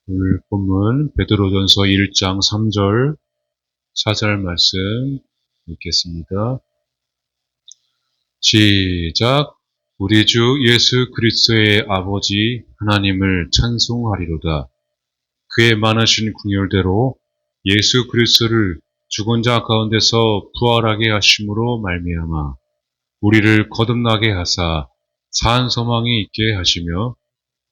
오늘 본문 베드로전서 1장 3절 4절 말씀 읽겠습니다. 시작. 우리 주 예수 그리스도의 아버지 하나님을 찬송하리로다. 그의 많으신 긍휼대로 예수 그리스도를 죽은 자 가운데서 부활하게 하심으로 말미암아 우리를 거듭나게 하사 산 소망이 있게 하시며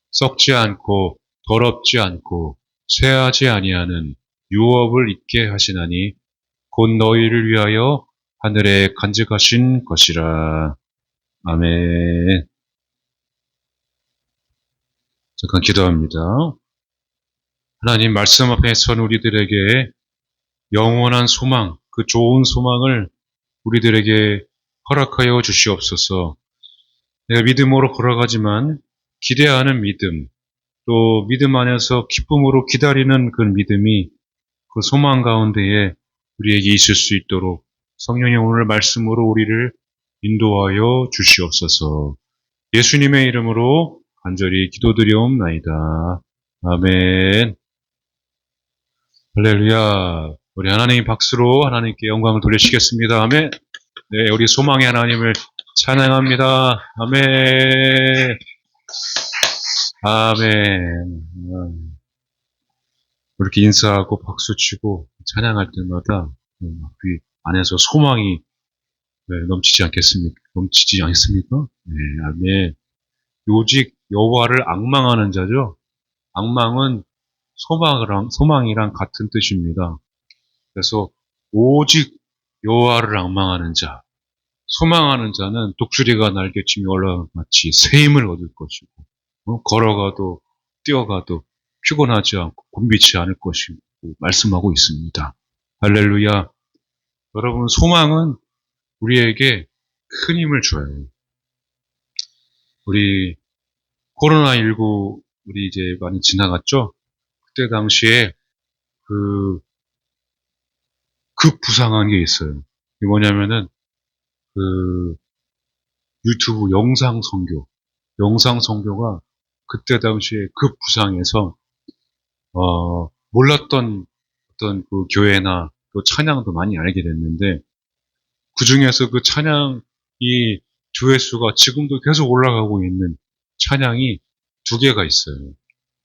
썩지 않고 더럽지 않고 쇠하지 아니하는 유업을 있게 하시나니 곧 너희를 위하여 하늘에 간직하신 것이라. 아멘. 잠깐 기도합니다. 하나님 말씀 앞에 선 우리들에게 영원한 소망, 그 좋은 소망을 우리들에게 허락하여 주시옵소서. 내가 믿음으로 걸어가지만 기대하는 믿음, 또 믿음 안에서 기쁨으로 기다리는 그 믿음이 그 소망 가운데에 우리에게 있을 수 있도록 성령의 오늘 말씀으로 우리를 인도하여 주시옵소서. 예수님의 이름으로 간절히 기도드리옵나이다. 아멘. 할렐루야. 우리 하나님 박수로 하나님께 영광을 돌리시겠습니다. 아멘. 네, 우리 소망의 하나님을 찬양합니다. 아멘. 아멘. 이렇게 인사하고 박수치고 찬양할 때마다 우리 안에서 소망이 넘치지 않겠습니까? 네, 아멘. 오직 여호와를 앙망하는 자죠. 앙망은 소망이랑 같은 뜻입니다. 그래서 오직 여호와를 앙망하는 자, 소망하는 자는 독수리가 날개치며 올라간 같이 새 힘을 얻을 것이고, 걸어가도 뛰어가도 피곤하지 않고 곤비치 않을 것이고 말씀하고 있습니다. 할렐루야. 여러분, 소망은 우리에게 큰 힘을 줘요. 우리 코로나19 우리 이제 많이 지나갔죠? 그때 당시에 급부상한 게 있어요. 이게 뭐냐면은 그 유튜브 영상 선교가 그때 당시에 급부상해서 몰랐던 어떤 그 교회나 또 찬양도 많이 알게 됐는데 그 중에서 그 찬양이 조회수가 지금도 계속 올라가고 있는 찬양이 두 개가 있어요.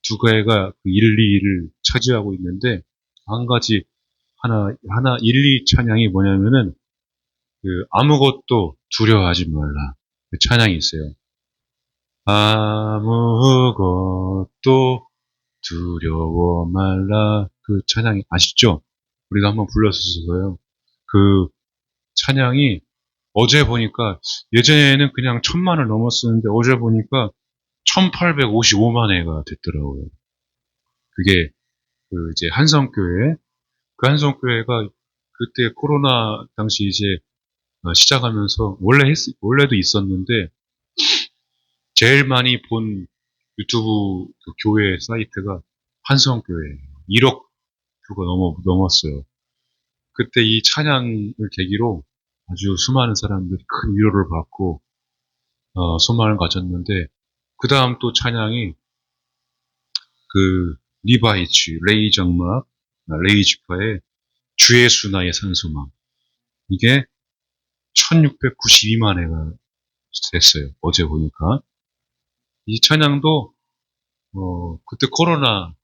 두 개가 그 1, 2를 차지하고 있는데 한 가지 하나 1, 2 찬양이 뭐냐면은 그 아무것도 두려워하지 말라 그 찬양이 있어요. 아무것도 두려워 말라 그 찬양이 아시죠? 우리가 한번 불렀었어요. 그 찬양이 어제 보니까 예전에는 그냥 1000만을 넘었었는데 어제 보니까 1855만 회가 됐더라고요. 그게 그 이제 한성교회 그 한성교회가 그때 코로나 당시 이제 시작하면서 원래도 있었는데 제일 많이 본 유튜브 그 교회 사이트가 한성교회예요. 1억 뷰가 넘었어요. 그때 이 찬양을 계기로 아주 수많은 사람들이 큰 위로를 받고 소망을 가졌는데 그 다음 또 찬양이 그 리바이츠 레이 장막 레이 지파의 주의 수나의 산소망 이게 1692만 회가 됐어요. 어제 보니까 이 찬양도 그때 코로나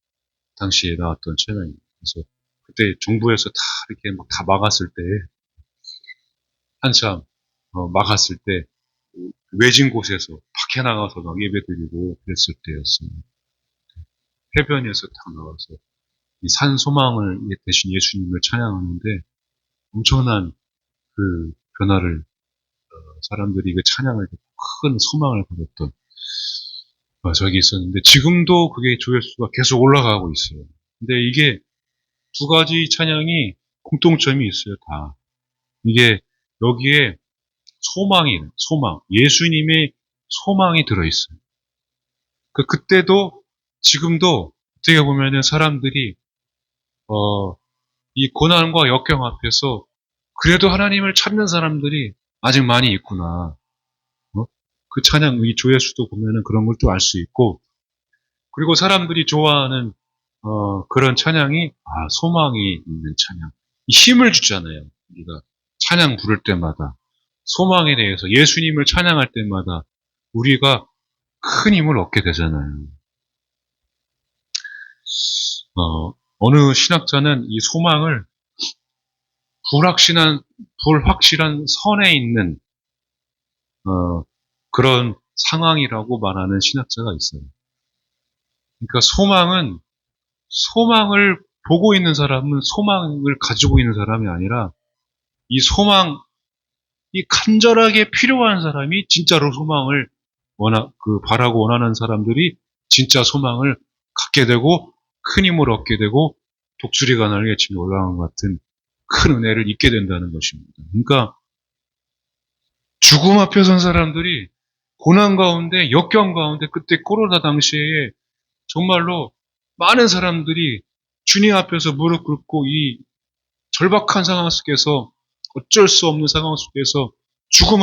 당시에 나왔던 찬양입니다. 그래서 그때 정부에서 다 이렇게 막 다 막았을 때 한참 막았을 때 외진 곳에서 밖에 나가서 막 예배드리고 그랬을 때였습니다. 해변에서 딱 나와서 이 산 소망을 대신 예수님을 찬양하는데 엄청난 그 변화를 사람들이 그 찬양을 큰 소망을 가졌던 적이 있었는데 지금도 그게 조회수가 계속 올라가고 있어요. 근데 이게 두 가지 찬양이 공통점이 있어요. 다 이게 여기에 소망 예수님의 소망이 들어있어요. 그때도 지금도 어떻게 보면은 사람들이 이 고난과 역경 앞에서 그래도 하나님을 찾는 사람들이 아직 많이 있구나. 그 찬양, 이 조회수도 보면은 그런 걸 또 알 수 있고, 그리고 사람들이 좋아하는 그런 찬양이, 소망이 있는 찬양. 힘을 주잖아요. 우리가 찬양 부를 때마다. 소망에 대해서 예수님을 찬양할 때마다 우리가 큰 힘을 얻게 되잖아요. 어느 신학자는 이 소망을 불확실한 선에 있는, 그런 상황이라고 말하는 신학자가 있어요. 그러니까 소망을 보고 있는 사람은 소망을 가지고 있는 사람이 아니라 이 소망이 간절하게 필요한 사람이 진짜로 소망을 바라고 원하는 사람들이 진짜 소망을 갖게 되고 큰 힘을 얻게 되고 독수리가 날개치며 올라간 것 같은 큰 은혜를 입게 된다는 것입니다. 그러니까 죽음 앞에 선 사람들이 고난 가운데, 역경 가운데, 그때 코로나 당시에 정말로 많은 사람들이 주님 앞에서 무릎 꿇고 이 절박한 상황 속에서 어쩔 수 없는 상황 속에서 죽음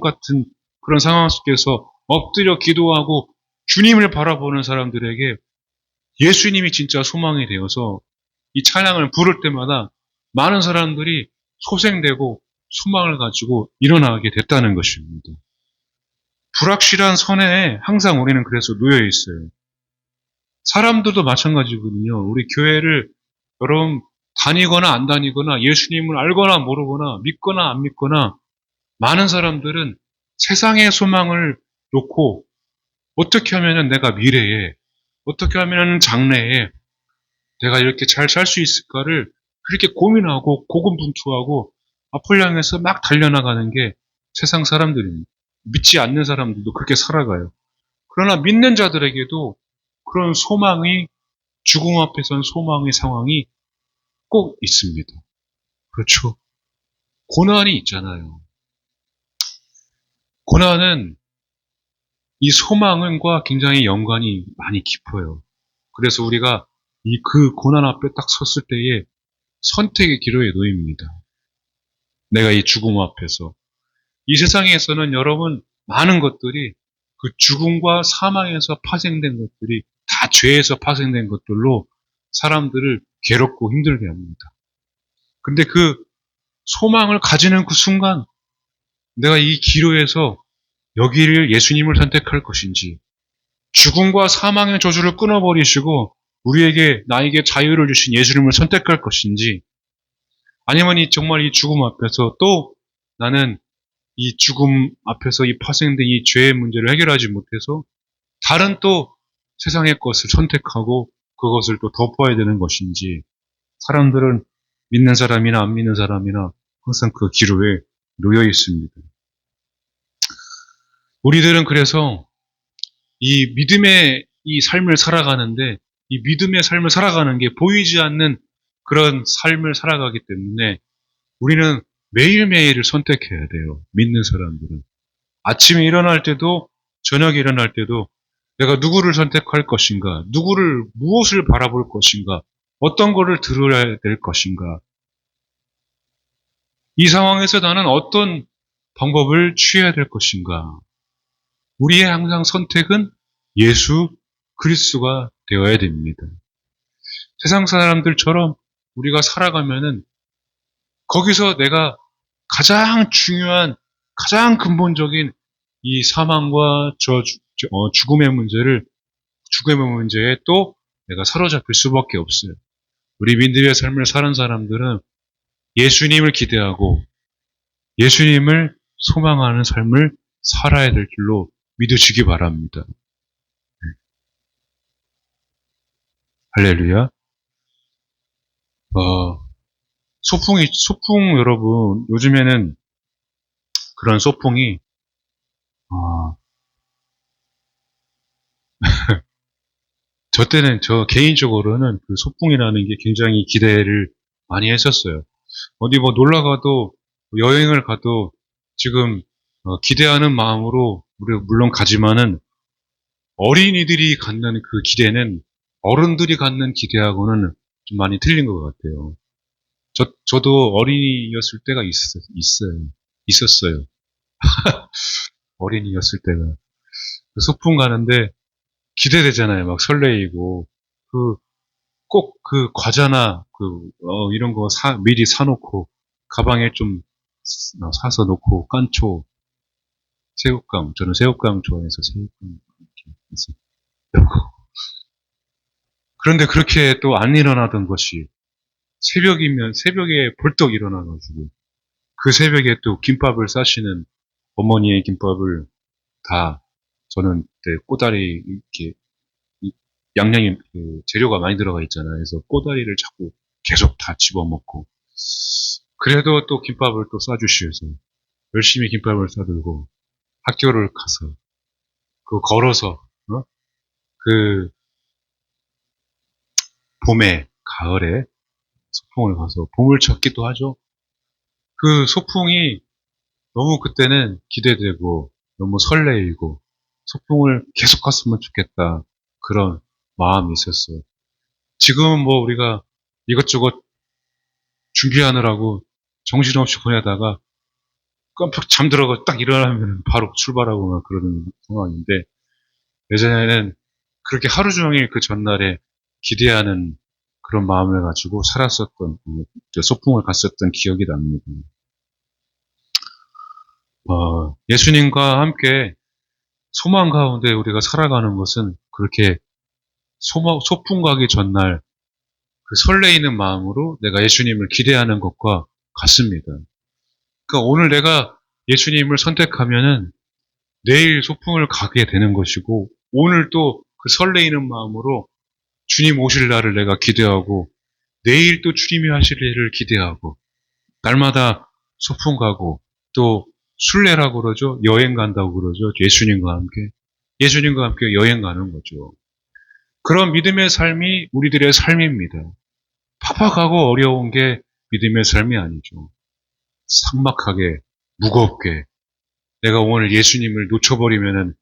같은 그런 상황 속에서 엎드려 기도하고 주님을 바라보는 사람들에게 예수님이 진짜 소망이 되어서 이 찬양을 부를 때마다 많은 사람들이 소생되고 소망을 가지고 일어나게 됐다는 것입니다. 불확실한 선에 항상 우리는 그래서 놓여 있어요. 사람들도 마찬가지거든요. 우리 교회를 여러분 다니거나 안 다니거나 예수님을 알거나 모르거나 믿거나 안 믿거나 많은 사람들은 세상의 소망을 놓고 어떻게 하면 내가 미래에, 어떻게 하면 장래에 내가 이렇게 잘 살 수 있을까를 그렇게 고민하고 고군분투하고 앞을 향해서 막 달려나가는 게 세상 사람들입니다. 믿지 않는 사람들도 그렇게 살아가요. 그러나 믿는 자들에게도 그런 소망이, 죽음 앞에 선 소망의 상황이 꼭 있습니다. 그렇죠. 고난이 있잖아요. 고난은 이 소망과 굉장히 연관이 많이 깊어요. 그래서 우리가 그 고난 앞에 딱 섰을 때에 선택의 기로에 놓입니다. 내가 이 죽음 앞에서. 이 세상에서는 여러분 많은 것들이 그 죽음과 사망에서 파생된 것들이 다 죄에서 파생된 것들로 사람들을 괴롭고 힘들게 합니다. 근데 그 소망을 가지는 그 순간 내가 이 기로에서 여기를 예수님을 선택할 것인지, 죽음과 사망의 저주를 끊어버리시고 나에게 자유를 주신 예수님을 선택할 것인지, 아니면 정말 이 죽음 앞에서 또 나는 이 죽음 앞에서 이 파생된 이 죄의 문제를 해결하지 못해서 다른 또 세상의 것을 선택하고 그것을 또 덮어야 되는 것인지, 사람들은 믿는 사람이나 안 믿는 사람이나 항상 그 기로에 놓여 있습니다. 우리들은 그래서 이 믿음의 이 삶을 살아가는데, 이 믿음의 삶을 살아가는 게 보이지 않는 그런 삶을 살아가기 때문에 우리는 매일매일을 선택해야 돼요. 믿는 사람들은. 아침에 일어날 때도 저녁에 일어날 때도 내가 누구를 선택할 것인가, 무엇을 바라볼 것인가, 어떤 것을 들어야 될 것인가, 이 상황에서 나는 어떤 방법을 취해야 될 것인가. 우리의 항상 선택은 예수 그리스도가 되어야 됩니다. 세상 사람들처럼 우리가 살아가면은 거기서 내가 가장 중요한, 가장 근본적인 이 사망과 죽음의 문제에 또 내가 사로잡힐 수밖에 없어요. 우리 민들의 삶을 사는 사람들은 예수님을 기대하고 예수님을 소망하는 삶을 살아야 될 줄로 믿으시기 바랍니다. 할렐루야. 소풍 여러분, 요즘에는 그런 소풍이, 저 개인적으로는 그 소풍이라는 게 굉장히 기대를 많이 했었어요. 어디 놀러 가도, 여행을 가도 지금 기대하는 마음으로 우리가 물론 가지만은 어린이들이 갖는 그 기대는 어른들이 갖는 기대하고는 좀 많이 틀린 것 같아요. 저도 어린이였을 때가 있었어요. 어린이였을 때가. 소풍 가는데 기대되잖아요. 막 설레이고. 꼭 그 과자나 이런 거 미리 사놓고 가방에 좀 사서 놓고 깐초, 새우깡, 저는 새우깡 좋아해서 새우깡 이렇게 해서 넣고. 그런데 그렇게 또 안 일어나던 것이 새벽에 벌떡 일어나가지고 그 새벽에 또 김밥을 싸시는 어머니의 김밥을 다 저는 그때 꼬다리 이렇게 양양이 재료가 많이 들어가 있잖아요. 그래서 꼬다리를 자꾸 계속 다 집어먹고 그래도 또 김밥을 또 싸주시어서 열심히 김밥을 싸들고 학교를 가서 걸어서 그 봄에 가을에 소풍을 가서 봄을 쳤기도 하죠. 그 소풍이 너무 그때는 기대되고 너무 설레이고 소풍을 계속 갔으면 좋겠다 그런 마음이 있었어요. 지금은 뭐 우리가 이것저것 준비하느라고 정신없이 보내다가 깜빡 잠들어가 딱 일어나면 바로 출발하고 막 그러는 상황인데 예전에는 그렇게 하루 종일 그 전날에 기대하는 그런 마음을 가지고 살았었던 소풍을 갔었던 기억이 납니다. 예수님과 함께 소망 가운데 우리가 살아가는 것은 그렇게 소풍 가기 전날 그 설레이는 마음으로 내가 예수님을 기대하는 것과 같습니다. 그러니까 오늘 내가 예수님을 선택하면은 내일 소풍을 가게 되는 것이고 오늘 또 그 설레이는 마음으로 주님 오실 날을 내가 기대하고 내일 또 주님이 하실 일을 기대하고 날마다 소풍 가고 또 순례라고 그러죠. 여행 간다고 그러죠. 예수님과 함께 여행 가는 거죠. 그런 믿음의 삶이 우리들의 삶입니다. 팍팍하고 어려운 게 믿음의 삶이 아니죠. 삭막하게, 무겁게, 내가 오늘 예수님을 놓쳐버리면은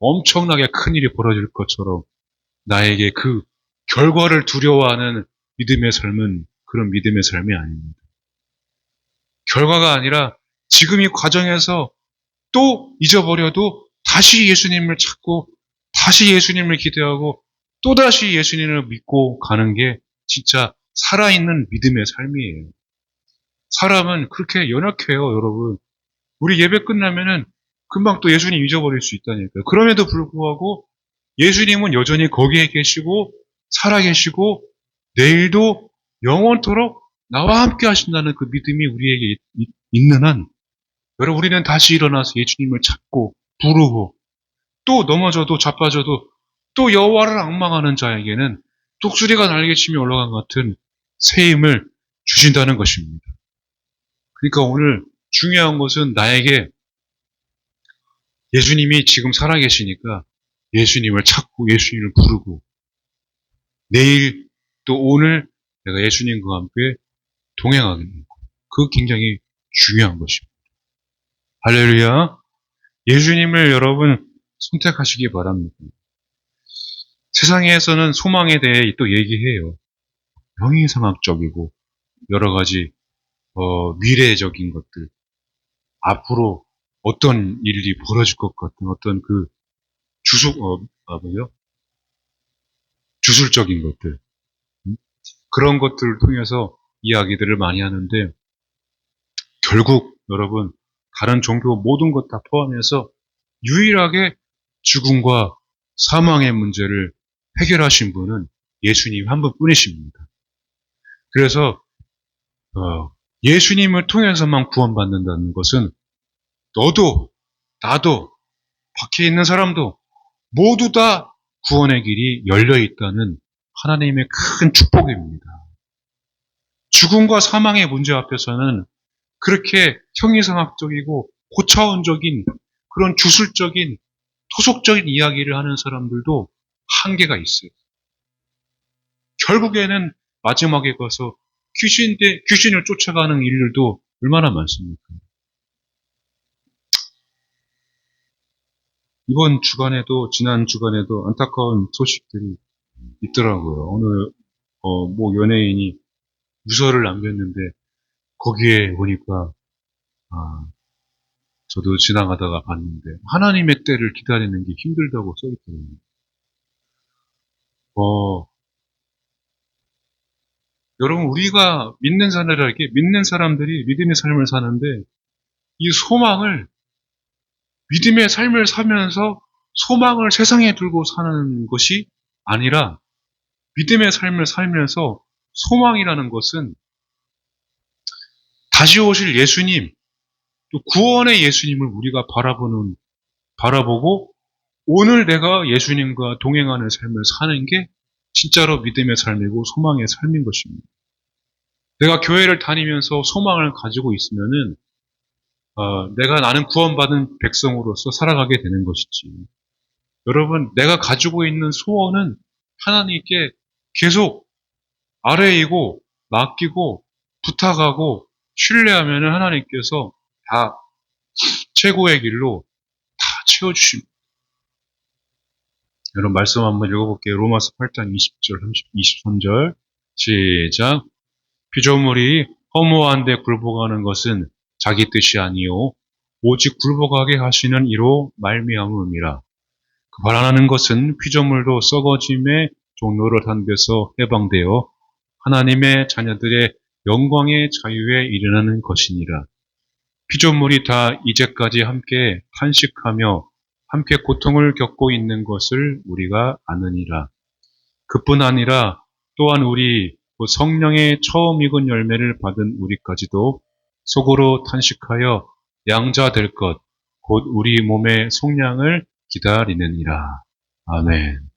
엄청나게 큰 일이 벌어질 것처럼 나에게 그 결과를 두려워하는 믿음의 삶은 그런 믿음의 삶이 아닙니다. 결과가 아니라 지금 이 과정에서 또 잊어버려도 다시 예수님을 찾고 다시 예수님을 기대하고 또다시 예수님을 믿고 가는 게 진짜 살아있는 믿음의 삶이에요. 사람은 그렇게 연약해요, 여러분. 우리 예배 끝나면은 금방 또 예수님 잊어버릴 수 있다니까요. 그럼에도 불구하고 예수님은 여전히 거기에 계시고 살아계시고 내일도 영원토록 나와 함께 하신다는 그 믿음이 우리에게 있는 한 여러분 우리는 다시 일어나서 예수님을 찾고 부르고 또 넘어져도 자빠져도 또 여호와를 앙망하는 자에게는 독수리가 날개치며 올라간 것 같은 새 힘을 주신다는 것입니다. 그러니까 오늘 중요한 것은 나에게 예수님이 지금 살아계시니까 예수님을 찾고 예수님을 부르고 내일 또 오늘 내가 예수님과 함께 동행하게 되고 그 굉장히 중요한 것입니다. 할렐루야. 예수님을 여러분 선택하시기 바랍니다. 세상에서는 소망에 대해 또 얘기해요. 형이상학적이고 여러 가지 미래적인 것들 앞으로 어떤 일이 벌어질 것 같은 어떤 그 주술적인 것들 그런 것들을 통해서 이야기들을 많이 하는데 결국 여러분 다른 종교 모든 것 다 포함해서 유일하게 죽음과 사망의 문제를 해결하신 분은 예수님 한 분뿐이십니다. 그래서 예수님을 통해서만 구원받는다는 것은 너도 나도 밖에 있는 사람도 모두 다 구원의 길이 열려 있다는 하나님의 큰 축복입니다. 죽음과 사망의 문제 앞에서는 그렇게 형이상학적이고 고차원적인 그런 주술적인 토속적인 이야기를 하는 사람들도 한계가 있어요. 결국에는 마지막에 가서 귀신을 쫓아가는 일들도 얼마나 많습니까? 이번 주간에도 지난 주간에도 안타까운 소식들이 있더라고요. 오늘 뭐 연예인이 유서를 남겼는데 거기에 보니까 저도 지나가다가 봤는데 하나님의 때를 기다리는 게 힘들다고 써있더라고요. 여러분, 우리가 믿는 사람들이 믿음의 삶을 사는데, 이 소망을, 믿음의 삶을 살면서 소망을 세상에 두고 사는 것이 아니라, 믿음의 삶을 살면서 소망이라는 것은 다시 오실 예수님, 또 구원의 예수님을 우리가 바라보고 오늘 내가 예수님과 동행하는 삶을 사는 게 진짜로 믿음의 삶이고 소망의 삶인 것입니다. 내가 교회를 다니면서 소망을 가지고 있으면은 나는 구원받은 백성으로서 살아가게 되는 것이지. 여러분, 내가 가지고 있는 소원은 하나님께 계속 아뢰이고 맡기고 부탁하고 신뢰하면은 하나님께서 다 최고의 길로 다 채워주십니다. 여러분, 말씀 한번 읽어볼게요. 로마서 8장 20절, 23절. 시작. 피조물이 허무한 데 굴복하는 것은 자기 뜻이 아니요 오직 굴복하게 하시는 이로 말미암음이라. 그 바라는 것은 피조물도 썩어짐의 종로를 한 데서 해방되어 하나님의 자녀들의 영광의 자유에 이르는 것이니라. 피조물이 다 이제까지 함께 탄식하며 함께 고통을 겪고 있는 것을 우리가 아느니라. 그뿐 아니라 또한 우리 성령의 처음 익은 열매를 받은 우리까지도 속으로 탄식하여 양자 될 것, 곧 우리 몸의 속량을 기다리느니라. 아멘.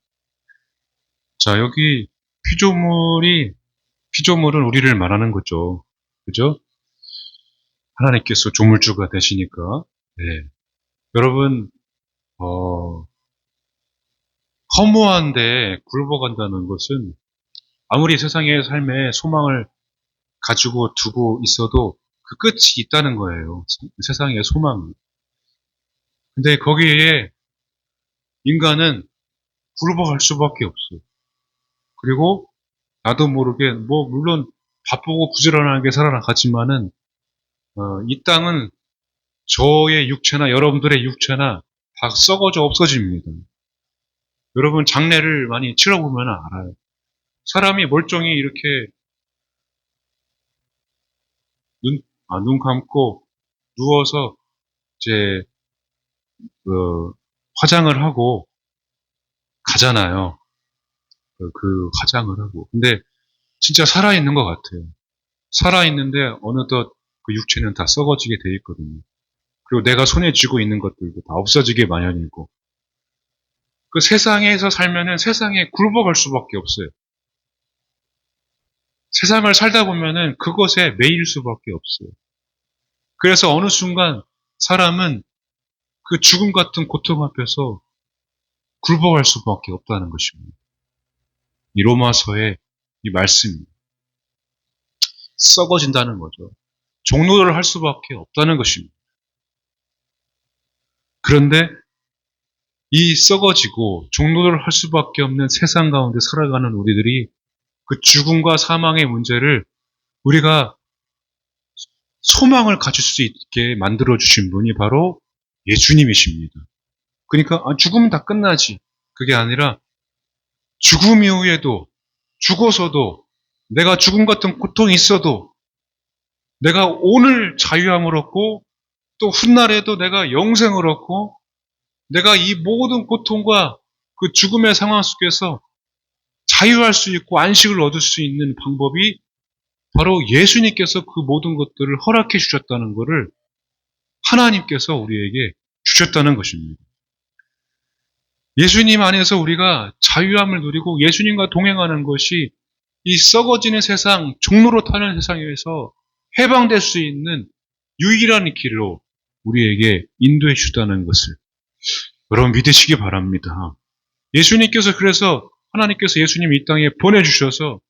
자, 여기 피조물은 우리를 말하는 거죠. 그죠? 하나님께서 조물주가 되시니까. 네. 여러분, 허무한데 굴복한다는 것은 아무리 세상의 삶에 소망을 가지고 두고 있어도 그 끝이 있다는 거예요. 세상의 소망. 근데 거기에 인간은 굴복할 수밖에 없어요. 그리고 나도 모르게 물론 바쁘고 부지런하게 살아나가지만은 이 땅은 저의 육체나 여러분들의 육체나 다 썩어져 없어집니다. 여러분 장례를 많이 치러보면 알아요. 사람이 멀쩡히 이렇게 눈 감고 누워서 이제 화장을 하고 가잖아요. 그 화장을 하고. 근데 진짜 살아있는 것 같아요. 살아있는데 어느덧 그 육체는 다 썩어지게 돼 있거든요. 그리고 내가 손에 쥐고 있는 것들도 다 없어지게 마련이고. 그 세상에서 살면은 세상에 굴복할 수밖에 없어요. 세상을 살다 보면은 그것에 매일 수밖에 없어요. 그래서 어느 순간 사람은 그 죽음 같은 고통 앞에서 굴복할 수밖에 없다는 것입니다. 이 로마서의 이 말씀이 썩어진다는 거죠. 종노를 할 수밖에 없다는 것입니다. 그런데 이 썩어지고 종노를 할 수밖에 없는 세상 가운데 살아가는 우리들이 그 죽음과 사망의 문제를 우리가 소망을 가질 수 있게 만들어주신 분이 바로 예수님이십니다. 그러니까 죽으면 다 끝나지. 그게 아니라 죽음 이후에도 죽어서도 내가 죽음 같은 고통이 있어도 내가 오늘 자유함을 얻고 또 훗날에도 내가 영생을 얻고 내가 이 모든 고통과 그 죽음의 상황 속에서 자유할 수 있고 안식을 얻을 수 있는 방법이 바로 예수님께서 그 모든 것들을 허락해 주셨다는 것을 하나님께서 우리에게 주셨다는 것입니다. 예수님 안에서 우리가 자유함을 누리고 예수님과 동행하는 것이 이 썩어지는 세상, 종로로 타는 세상에서 해방될 수 있는 유일한 길로 우리에게 인도해 주다는 것을 여러분 믿으시기 바랍니다. 예수님께서 그래서 하나님께서 예수님 이 땅에 보내주셔서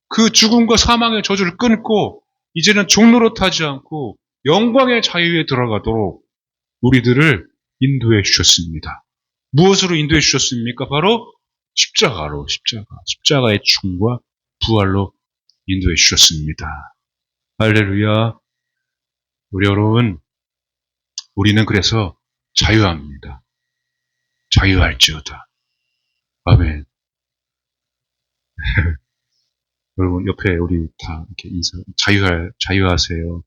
그 죽음과 사망의 저주를 끊고 이제는 종로로 타지 않고 영광의 자유에 들어가도록 우리들을 인도해 주셨습니다. 무엇으로 인도해 주셨습니까? 바로 십자가의 죽음과 부활로 인도해 주셨습니다. 할렐루야. 우리 여러분, 우리는 그래서 자유합니다. 자유할지어다. 아멘. 여러분, 옆에 우리 다 이렇게 자유하세요. 자유하세요.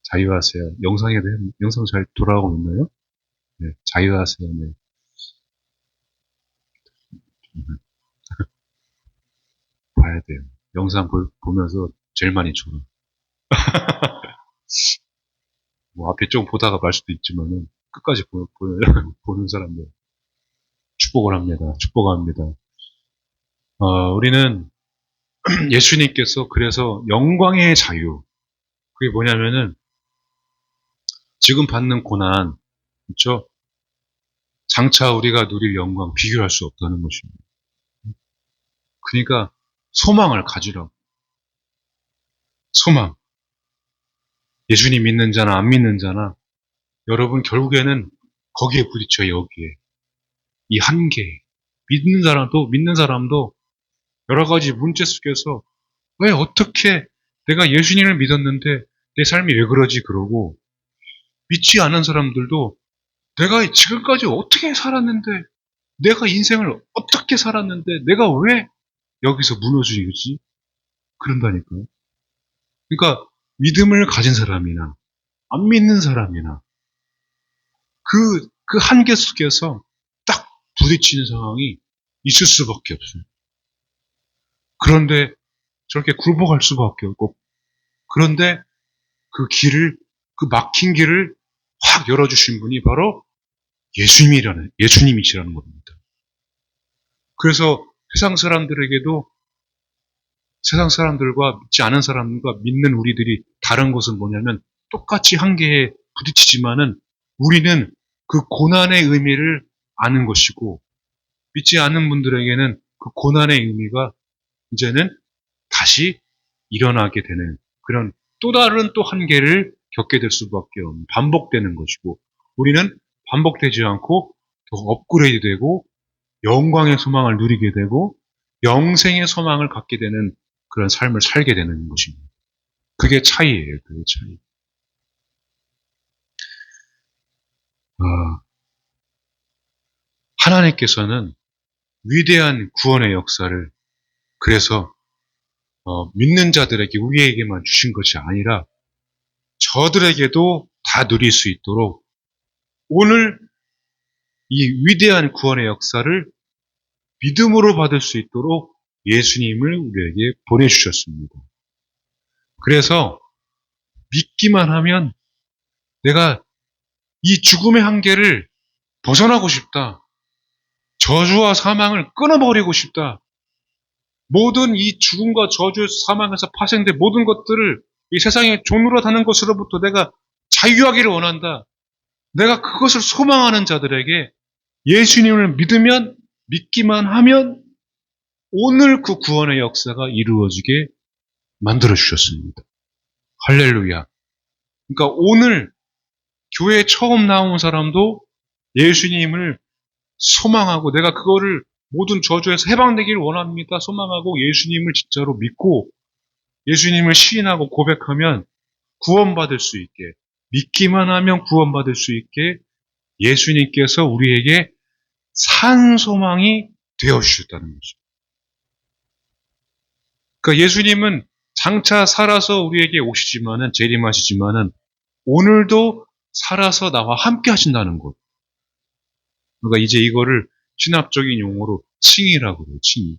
자유하세요. 영상 잘 돌아가고 있나요? 네, 자유하세요. 네. 봐야 돼요. 영상 보면서 제일 많이 졸아. 뭐 앞에 좀 보다가 말 수도 있지만은 끝까지 보는 사람들 축복을 합니다. 축복합니다. 우리는 예수님께서 그래서 영광의 자유, 그게 뭐냐면은 지금 받는 고난, 그렇죠? 장차 우리가 누릴 영광 비교할 수 없다는 것입니다. 그러니까 소망을 가지라고. 소망. 예수님 믿는 자나 안 믿는 자나 여러분 결국에는 거기에 부딪혀요. 여기에. 이 한계. 믿는 사람도 여러 가지 문제 속에서 왜 어떻게 내가 예수님을 믿었는데 내 삶이 왜 그러지 그러고, 믿지 않은 사람들도 내가 지금까지 어떻게 살았는데, 내가 인생을 어떻게 살았는데 내가 왜 여기서 무너지지? 그런다니까요. 그러니까 믿음을 가진 사람이나 안 믿는 사람이나 그 한계 속에서 딱 부딪히는 상황이 있을 수밖에 없어요. 그런데 저렇게 굴복할 수밖에 없고, 그런데 그 막힌 길을 확 열어주신 분이 바로 예수님이시라는 겁니다. 그래서 세상 사람들과 믿지 않은 사람과 믿는 우리들이 다른 것은 뭐냐면 똑같이 한계에 부딪히지만은 우리는 그 고난의 의미를 아는 것이고, 믿지 않는 분들에게는 그 고난의 의미가 이제는 다시 일어나게 되는 그런 또 다른 또 한계를 겪게 될 수밖에 없는, 반복되는 것이고, 우리는 반복되지 않고 더 업그레이드 되고 영광의 소망을 누리게 되고 영생의 소망을 갖게 되는 그런 삶을 살게 되는 것입니다. 그게 차이예요. 그게 차이. 하나님께서는 위대한 구원의 역사를 그래서 믿는 자들에게, 우리에게만 주신 것이 아니라 저들에게도 다 누릴 수 있도록 오늘 이 위대한 구원의 역사를 믿음으로 받을 수 있도록 예수님을 우리에게 보내주셨습니다. 그래서 믿기만 하면 내가 이 죽음의 한계를 벗어나고 싶다. 저주와 사망을 끊어버리고 싶다. 모든 이 죽음과 저주, 사망에서 파생된 모든 것들을 이 세상의 종로로 다는 것으로부터 내가 자유하기를 원한다. 내가 그것을 소망하는 자들에게 예수님을 믿기만 하면 오늘 그 구원의 역사가 이루어지게 만들어주셨습니다. 할렐루야. 그러니까 오늘 교회에 처음 나온 사람도 예수님을 소망하고 내가 그거를 모든 저주에서 해방되기를 원합니다. 소망하고 예수님을 진짜로 믿고 예수님을 시인하고 고백하면 구원받을 수 있게, 믿기만 하면 구원받을 수 있게 예수님께서 우리에게 산 소망이 되어주셨다는 거죠. 그러니까 예수님은 장차 살아서 우리에게 오시지만은, 재림하시지만은 오늘도 살아서 나와 함께 하신다는 것. 그러니까 이제 이거를 신학적인 용어로 칭의라고 그래요. 칭의.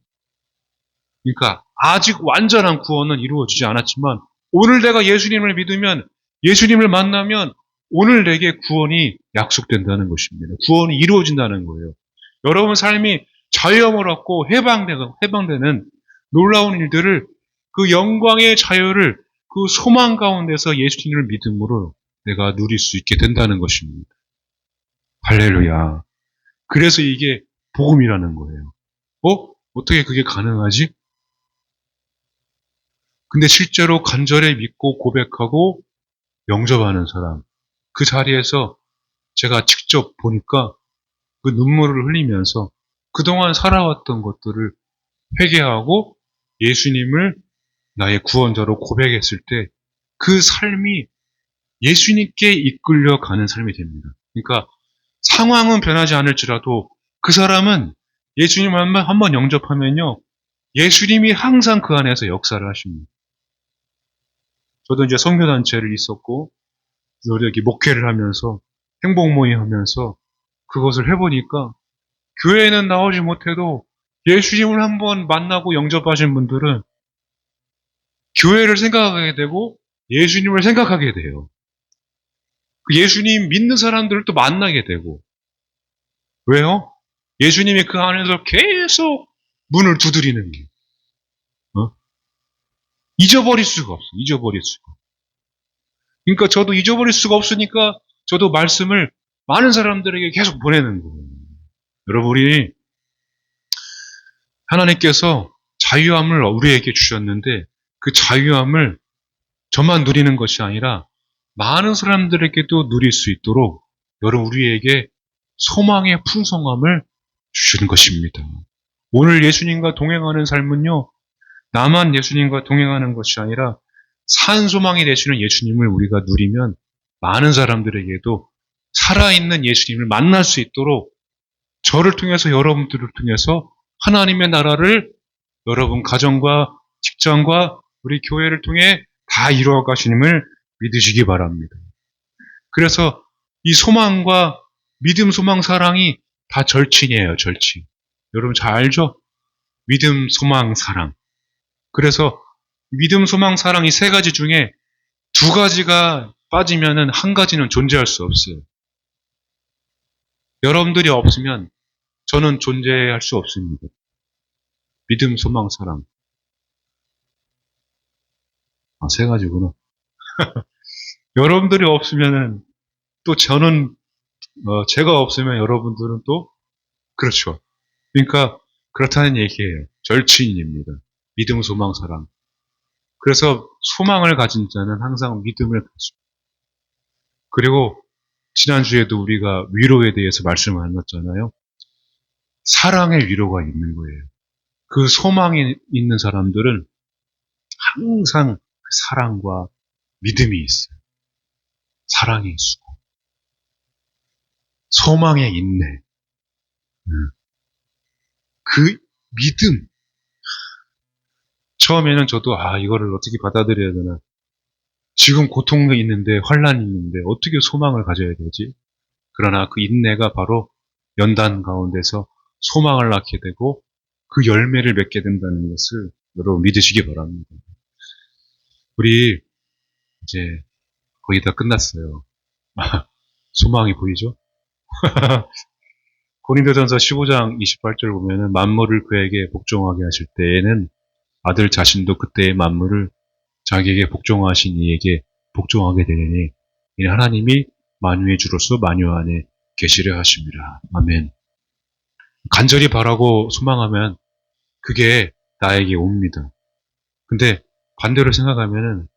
그러니까 아직 완전한 구원은 이루어지지 않았지만 오늘 내가 예수님을 믿으면, 예수님을 만나면 오늘 내게 구원이 약속된다는 것입니다. 구원이 이루어진다는 거예요. 여러분 삶이 자유함을 얻고 해방되는 놀라운 일들을, 그 영광의 자유를 그 소망 가운데서 예수님을 믿음으로 내가 누릴 수 있게 된다는 것입니다. 할렐루야. 그래서 이게 복음이라는 거예요. 어떻게 그게 가능하지? 근데 실제로 간절히 믿고 고백하고 영접하는 사람, 그 자리에서 제가 직접 보니까 그 눈물을 흘리면서 그동안 살아왔던 것들을 회개하고 예수님을 나의 구원자로 고백했을 때 그 삶이 예수님께 이끌려가는 삶이 됩니다. 그러니까 상황은 변하지 않을지라도 그 사람은 예수님을 한번 영접하면요. 예수님이 항상 그 안에서 역사를 하십니다. 저도 이제 선교단체를 있었고, 이렇게 목회를 하면서, 행복 모임 하면서 그것을 해보니까, 교회에는 나오지 못해도 예수님을 한번 만나고 영접하신 분들은 교회를 생각하게 되고 예수님을 생각하게 돼요. 그 예수님 믿는 사람들을 또 만나게 되고. 왜요? 예수님이 그 안에서 계속 문을 두드리는 게. 잊어버릴 수가 없어. 잊어버릴 수가. 그러니까 저도 잊어버릴 수가 없으니까 저도 말씀을 많은 사람들에게 계속 보내는 거예요. 여러분, 우리 하나님께서 자유함을 우리에게 주셨는데 그 자유함을 저만 누리는 것이 아니라 많은 사람들에게도 누릴 수 있도록 여러분 우리에게 소망의 풍성함을 주시는 것입니다. 오늘 예수님과 동행하는 삶은요, 나만 예수님과 동행하는 것이 아니라 산 소망이 되시는 예수님을 우리가 누리면 많은 사람들에게도 살아있는 예수님을 만날 수 있도록 저를 통해서 여러분들을 통해서 하나님의 나라를 여러분 가정과 직장과 우리 교회를 통해 다 이루어 가시님을 믿으시기 바랍니다. 그래서 이 소망과 믿음, 소망, 사랑이 다 절친이에요, 절친. 여러분 잘 알죠? 믿음, 소망, 사랑. 그래서 믿음, 소망, 사랑 이 세 가지 중에 두 가지가 빠지면은 한 가지는 존재할 수 없어요. 여러분들이 없으면 저는 존재할 수 없습니다. 믿음, 소망, 사랑. 세 가지구나. 여러분들이 없으면은 또 저는 제가 없으면 여러분들은 또 그렇죠. 그러니까 그렇다는 얘기예요. 절친입니다. 믿음, 소망, 사랑. 그래서 소망을 가진 자는 항상 믿음을 가지고. 그리고 지난주에도 우리가 위로에 대해서 말씀을 나눴잖아요. 사랑의 위로가 있는 거예요. 그 소망이 있는 사람들은 항상 사랑과 믿음이 있어요. 사랑의 수고. 소망의 인내. 그 믿음. 처음에는 저도 이거를 어떻게 받아들여야 되나. 지금 고통이 있는데 환란이 있는데 어떻게 소망을 가져야 되지? 그러나 그 인내가 바로 연단 가운데서 소망을 낳게 되고 그 열매를 맺게 된다는 것을 여러분 믿으시기 바랍니다. 우리 이제 거의 다 끝났어요. 소망이 보이죠? 고린도전서 15장 28절 보면은 만물을 그에게 복종하게 하실 때에는 아들 자신도 그때의 만물을 자기에게 복종하신 이에게 복종하게 되느니 이는 하나님이 만유의 주로서 만유 안에 계시려 하십니다. 아멘. 간절히 바라고 소망하면 그게 나에게 옵니다. 근데 반대로 생각하면은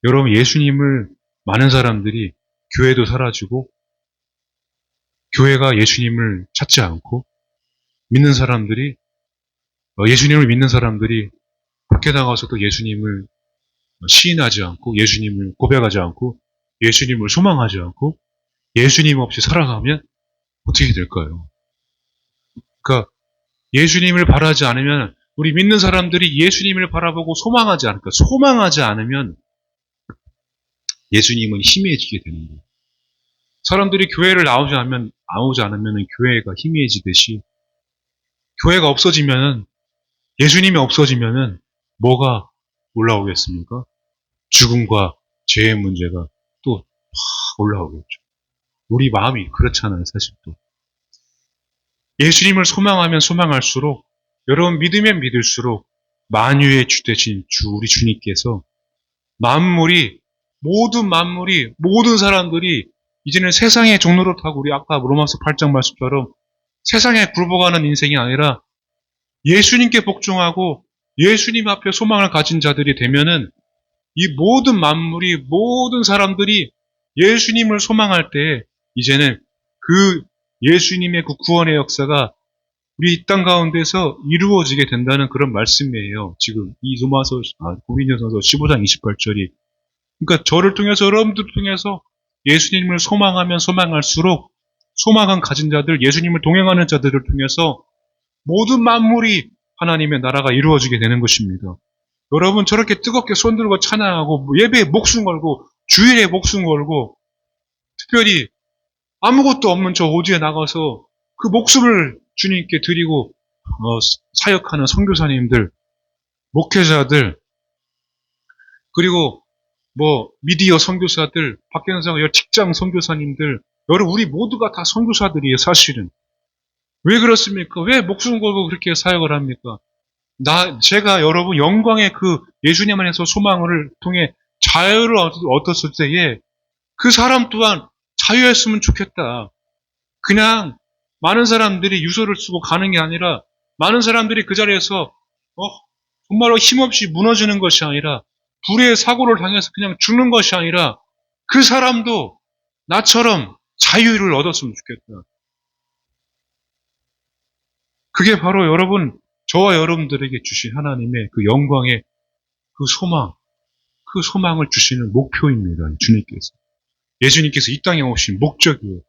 여러분 예수님을 많은 사람들이 교회도 사라지고 교회가 예수님을 찾지 않고 믿는 사람들이 예수님을 믿는 사람들이 밖에 나가서도 예수님을 시인하지 않고 예수님을 고백하지 않고 예수님을 소망하지 않고 예수님 없이 살아가면 어떻게 될까요? 그러니까 예수님을 바라지 않으면 우리 믿는 사람들이 예수님을 바라보고 소망하지 않을까? 소망하지 않으면 예수님은 희미해지게 되는 거예요. 사람들이 교회를 나오지 않으면 교회가 희미해지듯이 교회가 없어지면은 예수님이 없어지면은 뭐가 올라오겠습니까? 죽음과 죄의 문제가 또 올라오겠죠. 우리 마음이 그렇잖아요, 사실 또. 예수님을 소망하면 소망할수록 여러분 믿으면 믿을수록 만유의 주 되신 우리 주님께서 모든 사람들이 이제는 세상의 종로를 타고 우리 아까 로마서 8장 말씀처럼 세상에 굴복하는 인생이 아니라 예수님께 복종하고 예수님 앞에 소망을 가진 자들이 되면은 이 모든 사람들이 예수님을 소망할 때 이제는 그 예수님의 그 구원의 역사가 우리 이 땅 가운데서 이루어지게 된다는 그런 말씀이에요. 지금 이 고린도전서 15장 28절이. 그러니까 저를 통해서 여러분들을 통해서 예수님을 소망하면 소망할수록 소망을 가진 자들, 예수님을 동행하는 자들을 통해서 모든 만물이 하나님의 나라가 이루어지게 되는 것입니다. 여러분 저렇게 뜨겁게 손들고 찬양하고 예배에 목숨 걸고 주일에 목숨 걸고 특별히 아무것도 없는 저 오지에 나가서 그 목숨을 주님께 드리고 사역하는 선교사님들, 목회자들, 그리고 미디어 선교사들, 박경상 직장 선교사님들, 여러분 우리 모두가 다 선교사들이에요. 사실은 왜 그렇습니까? 왜 목숨 걸고 그렇게 사역을 합니까? 제가 여러분 영광의 그 예수님 안에서 소망을 통해 자유를 얻었을 때에 그 사람 또한 자유했으면 좋겠다. 그냥 많은 사람들이 유서를 쓰고 가는 게 아니라 많은 사람들이 그 자리에서 정말로 힘없이 무너지는 것이 아니라 불의의 사고를 당해서 그냥 죽는 것이 아니라 그 사람도 나처럼 자유를 얻었으면 좋겠다. 그게 바로 여러분, 저와 여러분들에게 주신 하나님의 그 영광의 그 소망을 주시는 목표입니다. 주님께서. 예수님께서 이 땅에 오신 목적이에요.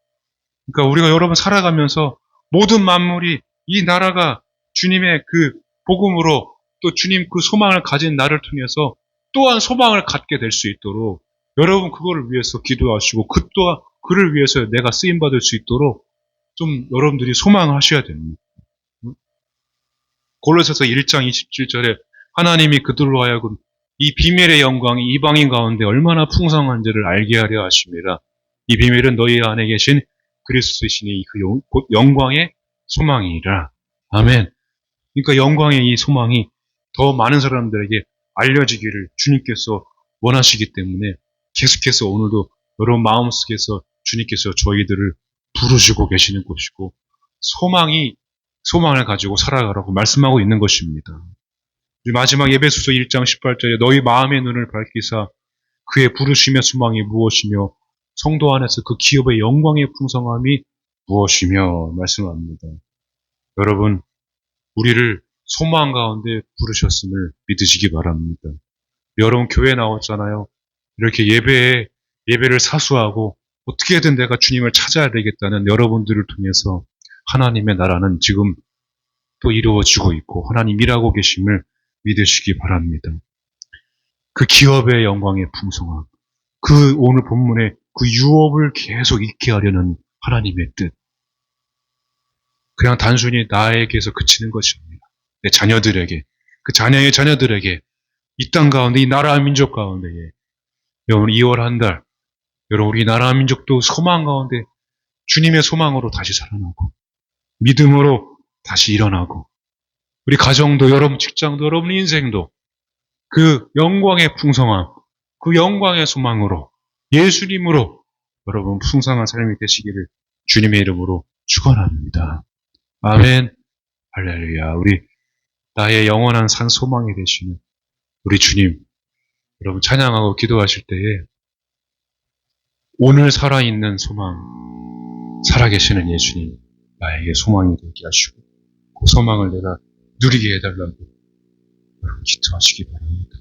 그러니까 우리가 여러분 살아가면서 모든 만물이 이 나라가 주님의 그 복음으로 또 주님 그 소망을 가진 나를 통해서 또한 소망을 갖게 될 수 있도록 여러분 그거를 위해서 기도하시고 또한 그를 위해서 내가 쓰임받을 수 있도록 좀 여러분들이 소망하셔야 됩니다. 골로새서 1장 27절에 하나님이 그들로 하여금 이 비밀의 영광이 이방인 가운데 얼마나 풍성한지를 알게 하려 하심이라. 이 비밀은 너희 안에 계신 그리스도이시니 곧 영광의 소망이라. 아멘. 그러니까 영광의 이 소망이 더 많은 사람들에게 알려지기를 주님께서 원하시기 때문에 계속해서 오늘도 여러분 마음속에서 주님께서 저희들을 부르시고 계시는 것이고 소망을 가지고 살아가라고 말씀하고 있는 것입니다. 마지막 에베소서 1장 18절에 너희 마음의 눈을 밝히사 그의 부르심의 소망이 무엇이며 성도 안에서 그 기업의 영광의 풍성함이 무엇이며 말씀합니다. 여러분 우리를 소망 가운데 부르셨음을 믿으시기 바랍니다. 여러분 교회 나왔잖아요. 이렇게 예배를 사수하고 어떻게든 내가 주님을 찾아야 되겠다는 여러분들을 통해서 하나님의 나라는 지금 또 이루어지고 있고 하나님 일하고 계심을 믿으시기 바랍니다. 그 기업의 영광의 풍성함, 그 오늘 본문의 그 유업을 계속 있게 하려는 하나님의 뜻. 그냥 단순히 나에게서 그치는 것이 아니라 내 자녀들에게, 그 자녀의 자녀들에게 이 땅 가운데, 이 나라 민족 가운데에 여러분 2월 한 달, 여러분 우리 나라 민족도 소망 가운데 주님의 소망으로 다시 살아나고 믿음으로 다시 일어나고 우리 가정도 여러분 직장도 여러분 인생도 그 영광의 풍성함, 그 영광의 소망으로 예수님으로 여러분 풍성한 삶이 되시기를 주님의 이름으로 축원합니다. 아멘. 할렐루야. 우리 나의 영원한 산 소망이 되시는 우리 주님 여러분 찬양하고 기도하실 때에 오늘 살아있는 소망, 살아계시는 예수님 나에게 소망이 되게 하시고 그 소망을 내가 누리게 해달라고 기도하시기 바랍니다.